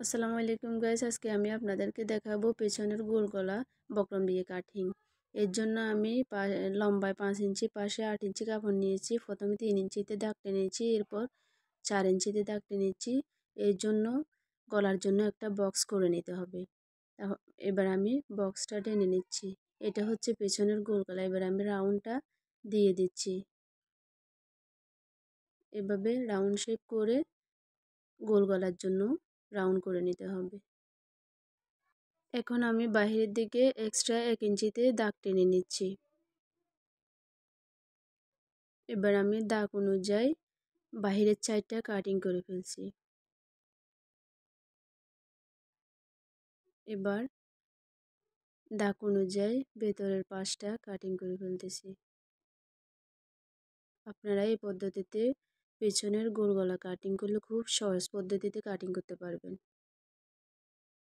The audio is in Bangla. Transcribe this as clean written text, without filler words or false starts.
আসসালামু আলাইকুম গাইস, আজকে আমি আপনাদেরকে দেখাবো পেছনের গোল গলা বক্রম দিয়ে কাটিং। এর জন্য আমি লম্বায় 5 ইঞ্চি, পাশে 8 ইঞ্চি কাপড় নিয়েছি। প্রথমে 3 ইঞ্চিতে দাগ টেনেছি, এরপর 4 ইঞ্চিতে দাগ টেনেছি। এর জন্য গলার জন্য একটা বক্স করে নিতে হবে। এবার আমি বক্সটা টেনে নিচ্ছি। এটা হচ্ছে পেছনের গোল গলা। এবার আমি রাউন্ডটা দিয়ে দিচ্ছি। এভাবে রাউন্ড শেপ করে গোল গলার জন্য রাউন্ড করে নিতে হবে। এখন আমি বাহিরের দিকে এক্সট্রা 1 ইঞ্চিতে দাগ টেনে নিচ্ছি। এবার আমি দাগ অনুযায়ী বাহিরের সাইডটা কাটিং করে ফেলছি। এবার দাগ অনুযায়ী ভেতরের পাশটা কাটিং করে ফেলতেছি। আপনারা এই পদ্ধতিতে পেছনের গোল গলা কাটিং করলে খুব সহজ পদ্ধতিতে কাটিং করতে পারবেন।